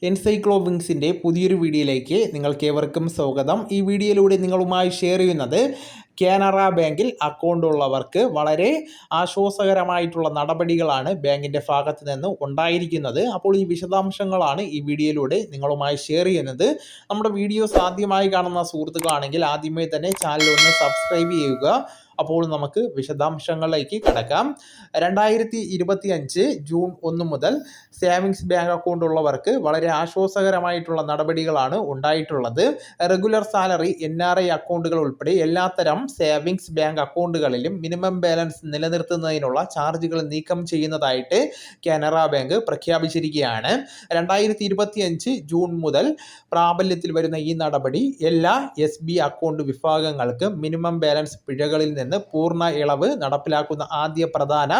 എൻസൈക്ലോവിങ്സിൻ്റെ പുതിയൊരു വീഡിയോയിലേക്ക് നിങ്ങൾക്കേവർക്കും സ്വാഗതം. ഈ വീഡിയോയിലൂടെ നിങ്ങളുമായി ഷെയർ ചെയ്യുന്നത് കാനറ ബാങ്കിൽ അക്കൗണ്ടുള്ളവർക്ക് വളരെ ആശ്വാസകരമായിട്ടുള്ള നടപടികളാണ് ബാങ്കിൻ്റെ ഭാഗത്ത് നിന്ന് ഉണ്ടായിരിക്കുന്നത്. അപ്പോൾ ഈ വിശദാംശങ്ങളാണ് ഈ വീഡിയോയിലൂടെ നിങ്ങളുമായി ഷെയർ ചെയ്യുന്നത്. നമ്മുടെ വീഡിയോസ് ആദ്യമായി കാണുന്ന സുഹൃത്തുക്കളാണെങ്കിൽ ആദ്യമേ തന്നെ ചാനൽ ഒന്ന് സബ്സ്ക്രൈബ് ചെയ്യുക. അപ്പോൾ നമുക്ക് വിശദാംശങ്ങളിലേക്ക് കടക്കാം. 2025 ജൂൺ 1 മുതൽ സേവിങ്സ് ബാങ്ക് അക്കൗണ്ട് ഉള്ളവർക്ക് വളരെ ആശ്വാസകരമായിട്ടുള്ള നടപടികളാണ് ഉണ്ടായിട്ടുള്ളത്. റെഗുലർ സാലറി, NRI അക്കൗണ്ടുകൾ ഉൾപ്പെടെ എല്ലാത്തരം സേവിങ്സ് ബാങ്ക് അക്കൗണ്ടുകളിലും മിനിമം ബാലൻസ് നിലനിർത്തുന്നതിനുള്ള ചാർജുകൾ നീക്കം ചെയ്യുന്നതായിട്ട് കാനറ ബാങ്ക് പ്രഖ്യാപിച്ചിരിക്കുകയാണ്. 2025 ജൂൺ മുതൽ പ്രാബല്യത്തിൽ വരുന്ന ഈ നടപടി എല്ലാ SB അക്കൗണ്ട് വിഭാഗങ്ങൾക്ക് മിനിമം ബാലൻസ് പിഴകളിൽ നിന്ന് പൂർണ്ണ ഇളവ് നടപ്പിലാക്കുന്ന ആദ്യ പ്രധാന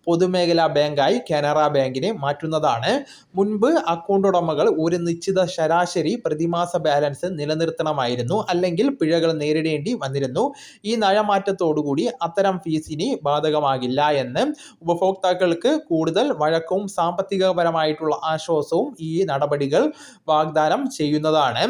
പൊതുമേഖലാ ബാങ്കായി കാനറ ബാങ്കിനെ മാറ്റുന്നതാണ്. മുൻപ് അക്കൗണ്ട് ഉടമകൾ ഒരു നിശ്ചിത ശരാശരി പ്രതിമാസ ബാലൻസ് നിലനിർത്തണമായിരുന്നു, അല്ലെങ്കിൽ പിഴകൾ നേരിടേണ്ടി വന്നിരുന്നു. ഈ നയമാറ്റത്തോടുകൂടി അത്തരം ഫീസ് ഇനി ബാധകമാകില്ല എന്ന് ഉപഭോക്താക്കൾക്ക് കൂടുതൽ വഴക്കവും സാമ്പത്തികപരമായിട്ടുള്ള ആശ്വാസവും ഈ നടപടികൾ വാഗ്ദാനം ചെയ്യുന്നതാണ്.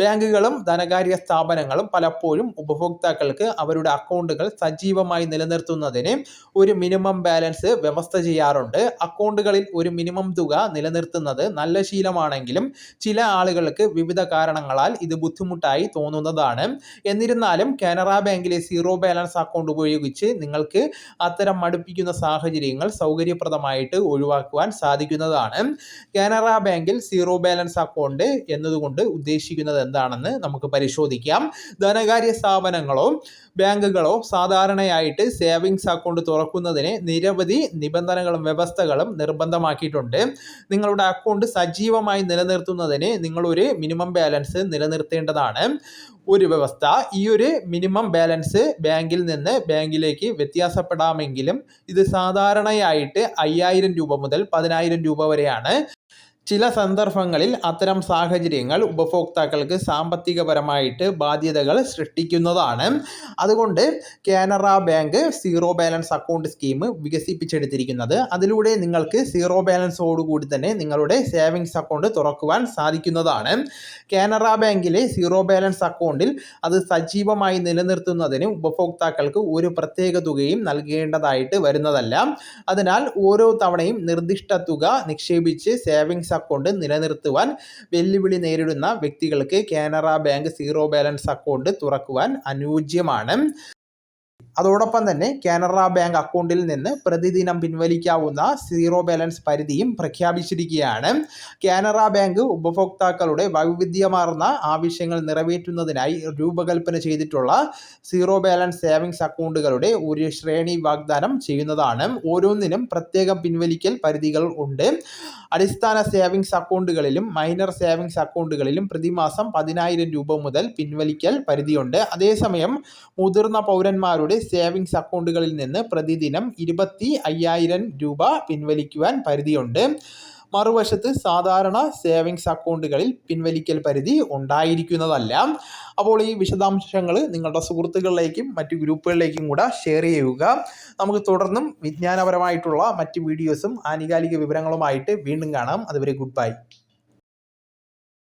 ബാങ്കുകളും ധനകാര്യ സ്ഥാപനങ്ങളും പലപ്പോഴും ഉപഭോക്താക്കൾക്ക് അവരുടെ അക്കൗണ്ടുകൾ സജീവമായി നിലനിർത്തുന്നതിന് ഒരു മിനിമം ബാലൻസ് വ്യവസ്ഥ ചെയ്യാറുണ്ട്. അക്കൗണ്ടുകളിൽ ഒരു മിനിമം തുക നിലനിർത്തുന്നത് നല്ല ശീലമാണെങ്കിലും ചില ആളുകൾക്ക് വിവിധ കാരണങ്ങളാൽ ഇത് ബുദ്ധിമുട്ടായി തോന്നുന്നതാണ്. എന്നിരുന്നാലും കാനറ ബാങ്കിലെ സീറോ ബാലൻസ് അക്കൗണ്ട് ഉപയോഗിച്ച് നിങ്ങൾക്ക് അത്തരം മടുപ്പിക്കുന്ന സാഹചര്യങ്ങൾ സൗകര്യപ്രദമായിട്ട് ഒഴിവാക്കുവാൻ സാധിക്കുന്നതാണ്. കാനറ ബാങ്കിൽ സീറോ ബാലൻസ് അക്കൗണ്ട് എന്നതുകൊണ്ട് ഉദ്ദേശിക്കുന്നത് എന്താണെന്ന് നമുക്ക് പരിശോധിക്കാം. ധനകാര്യ സ്ഥാപനങ്ങളോ ബാങ്കുകളോ സാധാരണയായിട്ട് സേവിങ്സ് അക്കൗണ്ട് തുറക്കുന്നതിന് നിരവധി നിബന്ധനകളും വ്യവസ്ഥകളും നിർബന്ധമാക്കിയിട്ടുണ്ട്. നിങ്ങളുടെ അക്കൗണ്ട് സജീവമായി നിലനിർത്തുന്നതിന് നിങ്ങളൊരു മിനിമം ബാലൻസ് നിലനിർത്തേണ്ടതാണ്. ഒരു വ്യവസ്ഥ, ഈ ഒരു മിനിമം ബാലൻസ് ബാങ്കിൽ നിന്ന് ബാങ്കിലേക്ക് വ്യത്യാസപ്പെടാമെങ്കിലും ഇത് സാധാരണയായിട്ട് 5000 രൂപ മുതൽ 10,000 രൂപ വരെയാണ്. ചില സന്ദർഭങ്ങളിൽ അത്തരം സാഹചര്യങ്ങൾ ഉപഭോക്താക്കൾക്ക് സാമ്പത്തികപരമായിട്ട് ബാധ്യതകൾ സൃഷ്ടിക്കുന്നതാണ്. അതുകൊണ്ട് Canara bank zero balance account scheme വികസിപ്പിച്ചെടുത്തിരിക്കുന്നത്. അതിലൂടെ നിങ്ങൾക്ക് സീറോ ബാലൻസോടുകൂടി തന്നെ നിങ്ങളുടെ സേവിങ്സ് അക്കൗണ്ട് തുറക്കുവാൻ സാധിക്കുന്നതാണ്. കാനറ ബാങ്കിലെ സീറോ ബാലൻസ് അക്കൗണ്ടിൽ അത് സജീവമായി നിലനിർത്തുന്നതിന് ഉപഭോക്താക്കൾക്ക് ഒരു പ്രത്യേക തുകയും നൽകേണ്ടതായിട്ട് വരുന്നതല്ല. അതിനാൽ ഓരോ തവണയും നിർദ്ദിഷ്ട തുക നിക്ഷേപിച്ച് സേവിങ്സ് അക്കൗണ്ട് നിലനിർത്തുവാൻ വെല്ലുവിളി നേരിടുന്ന വ്യക്തികൾക്ക് Canara bank zero balance account തുറക്കുവാൻ അനുയോജ്യമാണ്. അതോടൊപ്പം തന്നെ കാനറ ബാങ്ക് അക്കൗണ്ടിൽ നിന്ന് പ്രതിദിനം പിൻവലിക്കാവുന്ന സീറോ ബാലൻസ് പരിധിയും പ്രഖ്യാപിച്ചിരിക്കുകയാണ്. കാനറ ബാങ്ക് ഉപഭോക്താക്കളുടെ വൈവിധ്യമാർന്ന ആവശ്യങ്ങൾ നിറവേറ്റുന്നതിനായി രൂപകൽപ്പന ചെയ്തിട്ടുള്ള സീറോ ബാലൻസ് സേവിങ്സ് അക്കൗണ്ടുകളുടെ ഒരു ശ്രേണി വാഗ്ദാനം ചെയ്യുന്നതാണ്. ഓരോന്നിനും പ്രത്യേക പിൻവലിക്കൽ പരിധികൾ ഉണ്ട്. അടിസ്ഥാന സേവിങ്സ് അക്കൗണ്ടുകളിലും മൈനർ സേവിങ്സ് അക്കൗണ്ടുകളിലും പ്രതിമാസം 10,000 രൂപ മുതൽ പിൻവലിക്കൽ പരിധിയുണ്ട്. അതേസമയം മുതിർന്ന പൗരന്മാരുടെ സേവിങ്സ് അക്കൗണ്ടുകളിൽ നിന്ന് പ്രതിദിനം 25,000 രൂപ പിൻവലിക്കുവാൻ പരിധിയുണ്ട്. മറുവശത്ത് സാധാരണ സേവിങ്സ് അക്കൗണ്ടുകളിൽ പിൻവലിക്കൽ പരിധി ഉണ്ടായിരിക്കുന്നതല്ല. അപ്പോൾ ഈ വിശദാംശങ്ങൾ നിങ്ങളുടെ സുഹൃത്തുക്കളിലേക്കും മറ്റു ഗ്രൂപ്പുകളിലേക്കും കൂടെ ഷെയർ ചെയ്യുക. നമുക്ക് തുടർന്നും വിജ്ഞാനപരമായിട്ടുള്ള മറ്റ് വീഡിയോസും ആനുകാലിക വിവരങ്ങളുമായിട്ട് വീണ്ടും കാണാം. അതുവരെ ഗുഡ് ബൈ.